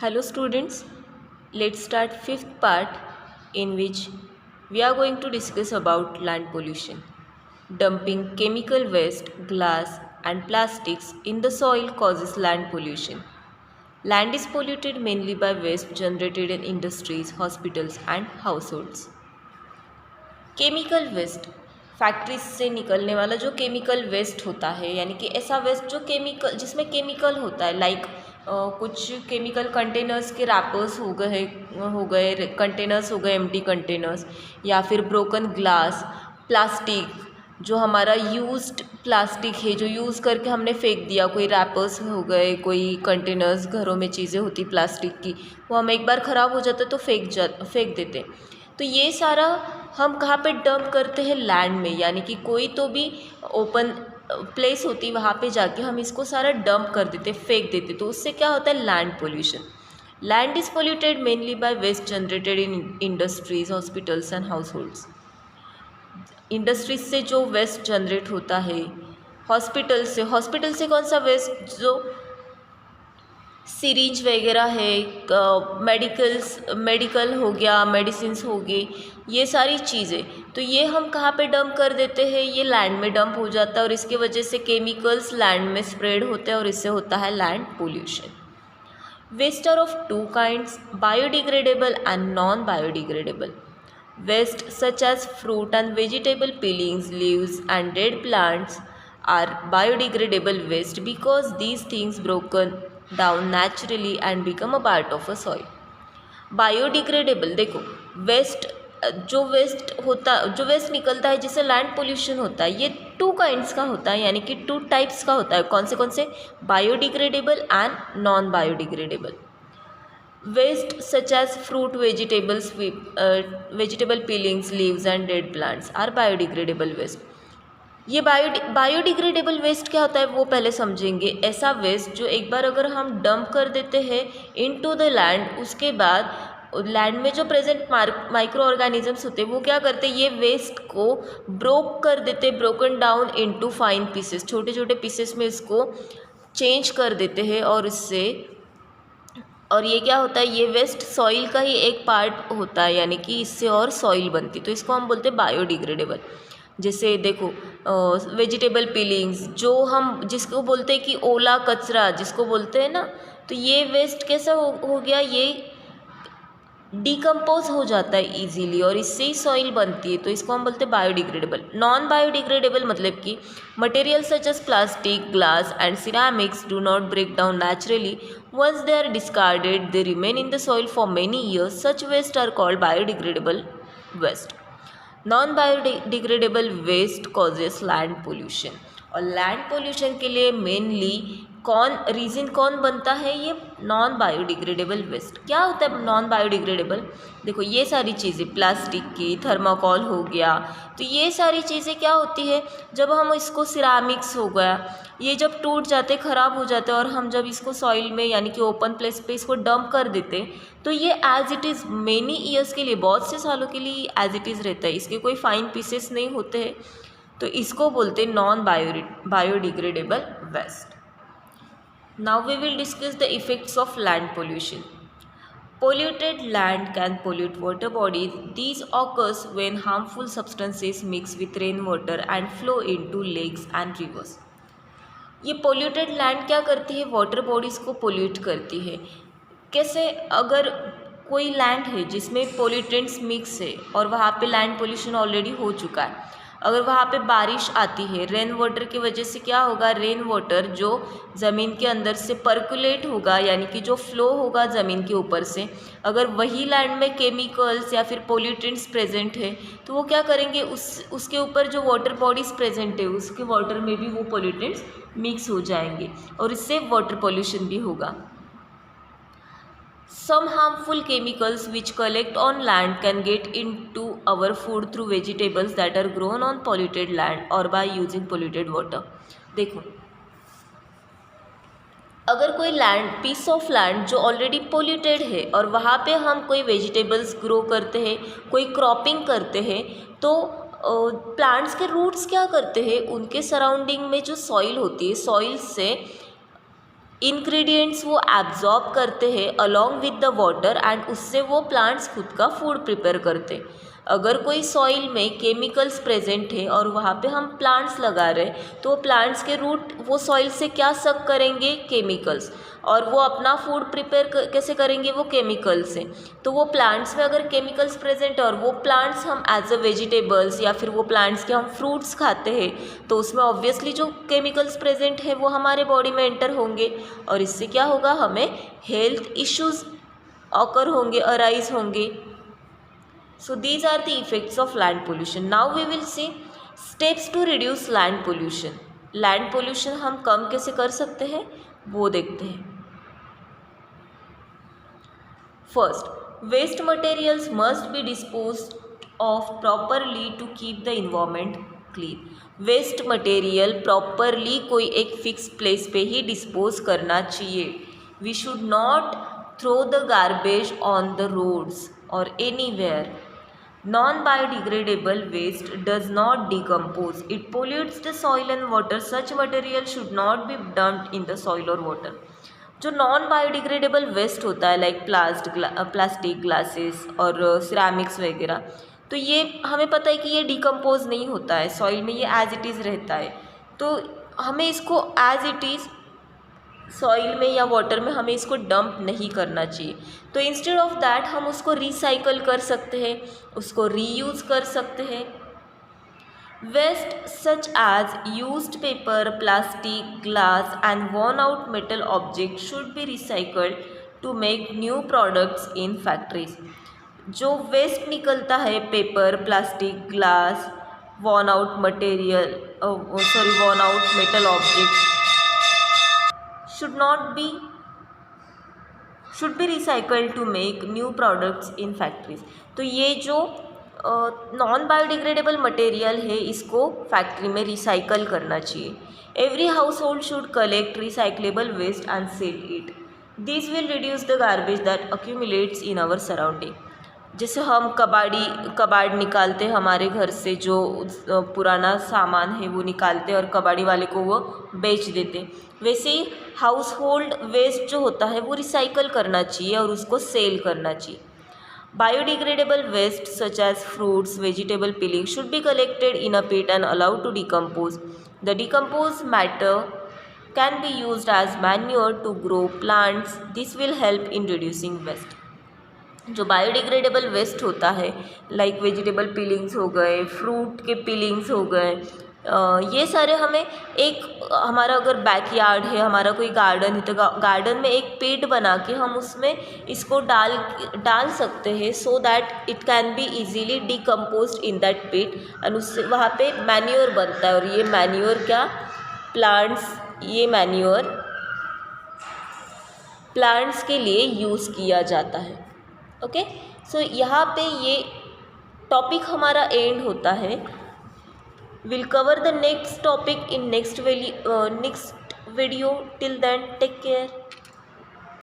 Hello students, let's start fifth part in which we are going to discuss about land pollution. Dumping chemical waste, glass and plastics in the soil causes land pollution. Land is polluted mainly by waste generated in industries, hospitals and households. Chemical waste factories से निकलने वाला जो chemical waste होता है, यानी कि ऐसा waste जो केमिकल जिसमें केमिकल होता है, लाइक कुछ केमिकल कंटेनर्स के रैपर्स हो गए कंटेनर्स हो गए, एम्प्टी कंटेनर्स, या फिर ब्रोकन ग्लास, प्लास्टिक जो हमारा यूज्ड प्लास्टिक है जो यूज़ करके हमने फेंक दिया, कोई रैपर्स हो गए, कोई कंटेनर्स, घरों में चीज़ें होती प्लास्टिक की, वो हम एक बार ख़राब हो जाता तो फेंक देते। तो ये सारा हम कहाँ पे डंप करते हैं? लैंड में, यानी कि कोई तो भी ओपन प्लेस होती वहाँ पे जाके हम इसको सारा डंप कर देते, फेंक देते। तो उससे क्या होता है? Land pollution. Land is polluted mainly by waste generated in industries, hospitals and house. Industries से जो वेस्ट जनरेट होता है, हॉस्पिटल से कौन सा वेस्ट? जो सीरीज वगैरह है, मेडिकल हो गया, मेडिसिन्स हो गई, ये सारी चीज़ें, तो ये हम कहाँ पे डंप कर देते हैं? ये लैंड में डंप हो जाता है और इसके वजह से केमिकल्स लैंड में स्प्रेड होते हैं और इससे होता है land pollution. Waste are of two kinds, biodegradable and non biodegradable. Waste such as fruit and vegetable peelings, leaves and dead plants are biodegradable waste because these things broken down naturally and become a part of a soil. Biodegradable, देखो waste, जो waste निकलता है जिससे land pollution होता है, ये two kinds का होता है, यानी कि टू टाइप्स का होता है। कौन से? Biodegradable and non biodegradable. Waste such as fruit, vegetable peelings, leaves and dead plants are biodegradable waste. ये बायोडिग्रेडेबल वेस्ट क्या होता है वो पहले समझेंगे। ऐसा वेस्ट जो एक बार अगर हम डंप कर देते हैं इनटू द लैंड, उसके बाद लैंड में जो प्रेजेंट माइक्रो ऑर्गेनिजम्स होते हैं वो क्या करते हैं? ये वेस्ट को ब्रोक कर देते, broken down into fine pieces, छोटे छोटे पीसेस में इसको चेंज कर देते हैं और ये क्या होता है? ये वेस्ट सॉइल का ही एक पार्ट होता है, यानी कि इससे और सॉइल बनती, तो इसको हम बोलते हैं बायोडिग्रेडेबल। जैसे देखो वेजिटेबल पीलिंग्स, जिसको बोलते हैं कि ओला कचरा जिसको बोलते हैं ना, तो ये वेस्ट कैसा हो गया? ये डिकम्पोज हो जाता है इजीली और इससे ही सॉइल बनती है, तो इसको हम बोलते हैं बायोडिग्रेडेबल। नॉन बायोडिग्रेडेबल मतलब कि material such as plastic, glass and ceramics do not break down naturally, once they are discarded they remain in the soil for many years. Such waste are called biodegradable waste. Non biodegradable waste causes land pollution, और land pollution के लिए mainly reason कौन बनता है? ये non biodegradable waste. क्या होता है नॉन बायोडिग्रेडेबल? देखो ये सारी चीज़ें, प्लास्टिक की, थर्माकोल हो गया, तो ये सारी चीज़ें क्या होती है? जब हम इसको, सिरामिक्स हो गया, ये जब टूट जाते, ख़राब हो जाते और हम जब इसको सॉइल में, यानी कि ओपन प्लेस पे इसको डंप कर देते, तो ये as it is many years के लिए, बहुत से सालों के लिए एज इट इज़ रहता है, इसके कोई फाइन पीसेस नहीं होते हैं, तो इसको बोलते हैं non biodegradable waste. Now we will discuss the effects of land pollution. Polluted land can pollute water bodies. These occurs when harmful substances mix with rainwater and flow into lakes and rivers. ये polluted land क्या करती है? Water bodies को pollute करती है। कैसे? अगर कोई लैंड है जिसमें पोल्यूटेंट्स मिक्स है और वहाँ पे लैंड पोल्यूशन ऑलरेडी हो चुका है, अगर वहाँ पे बारिश आती है, रेन वाटर की वजह से क्या होगा? रेन वाटर जो ज़मीन के अंदर से पर्कुलेट होगा, यानी कि जो फ्लो होगा ज़मीन के ऊपर से, अगर वही लैंड में केमिकल्स या फिर पोल्यूटेंट्स प्रेजेंट है तो वो क्या करेंगे? उसके ऊपर जो वाटर बॉडीज़ प्रेजेंट है उसके वाटर में भी वो पोल्यूटेंट्स मिक्स हो जाएंगे और इससे वाटर पोल्यूशन भी होगा। Some harmful chemicals which collect on land can get into our food through vegetables that are grown on polluted land or by using polluted water. देखो अगर कोई पीस ऑफ लैंड जो ऑलरेडी पोल्यूटेड है और वहाँ पे हम कोई वेजिटेबल्स ग्रो करते हैं, कोई क्रॉपिंग करते हैं, तो प्लांट्स के रूट्स क्या करते हैं? उनके सराउंडिंग में जो सॉइल होती है, सॉइल से इंग्रेडिएंट्स वो एब्जॉर्ब करते हैं along with the water and उससे वो प्लांट्स खुद का फूड प्रिपेयर करते हैं। अगर कोई सॉइल में केमिकल्स प्रेजेंट है और वहाँ पे हम प्लांट्स लगा रहे हैं तो प्लांट्स के रूट वो सॉइल से क्या सक करेंगे, केमिकल्स, और वो अपना फूड प्रिपेयर कैसे करेंगे, वो केमिकल से। तो वो प्लांट्स में अगर केमिकल्स प्रेजेंट है और वो प्लांट्स हम एज अ वेजिटेबल्स या फिर वो प्लांट्स के हम फ्रूट्स खाते हैं तो उसमें ऑब्वियसली जो केमिकल्स प्रेजेंट है वो हमारे बॉडी में एंटर होंगे और इससे क्या होगा, हमें हेल्थ इश्यूज ऑकर होंगे, अराइज होंगे। So these are the effects of land pollution. Now we will see steps to reduce land pollution. Land pollution हम कम कैसे कर सकते हैं वो देखते हैं। First, waste materials must be disposed of properly to keep the environment clean. Waste material properly कोई एक फिक्स प्लेस पे ही डिस्पोज करना चाहिए। We should not throw the garbage on the roads और anywhere. Non-biodegradable waste does not decompose. It pollutes the soil and water. Such material should not be dumped in the soil or water. जो non biodegradable waste होता है like plastic, glasses और ceramics वगैरह, तो ये हमें पता है कि ये डिकम्पोज नहीं होता है सॉइल में, ये एज इट इज़ रहता है। तो हमें इसको एज इट इज़ सॉइल में या वाटर में हमें इसको डंप नहीं करना चाहिए। तो इंस्टेड ऑफ दैट हम उसको रिसाइकल कर सकते हैं, उसको रीयूज़ कर सकते हैं। Waste such as used paper, plastic, glass and worn out metal object should be recycled to make new products in factories. जो वेस्ट निकलता है, paper, plastic, glass, worn out material worn out metal object should be recycled to make new products in factories. तो ये जो non biodegradable material है इसको factory में recycle करना चाहिए। Every household should collect recyclable waste and sell it. This will reduce the garbage that accumulates in our surrounding. जैसे हम कबाड़ निकालते हैं हमारे घर से, जो पुराना सामान है वो निकालते और कबाड़ी वाले को वो बेच देते, वैसे ही हाउस होल्ड वेस्ट जो होता है वो रिसाइकल करना चाहिए और उसको सेल करना चाहिए। Biodegradable waste such as fruits, vegetable peeling should be collected in a pit and allowed to decompose. The decompose matter can be used as manure to grow plants. This will help in reducing waste. जो biodegradable waste होता है like vegetable पीलिंग्स हो गए, fruit के पीलिंग्स हो गए, ये सारे हमें हमारा अगर बैकयार्ड है, हमारा कोई गार्डन है तो गार्डन में एक पेड़ बना के हम उसमें इसको डाल सकते हैं so that it can be easily decomposed in that pet and उससे वहाँ पे मैन्योर बनता है। और ये मैन्योर प्लांट्स के लिए यूज़ किया जाता है। ओके, सो यहाँ पे ये टॉपिक हमारा एंड होता है। Will cover the next topic in next video. Till then take care.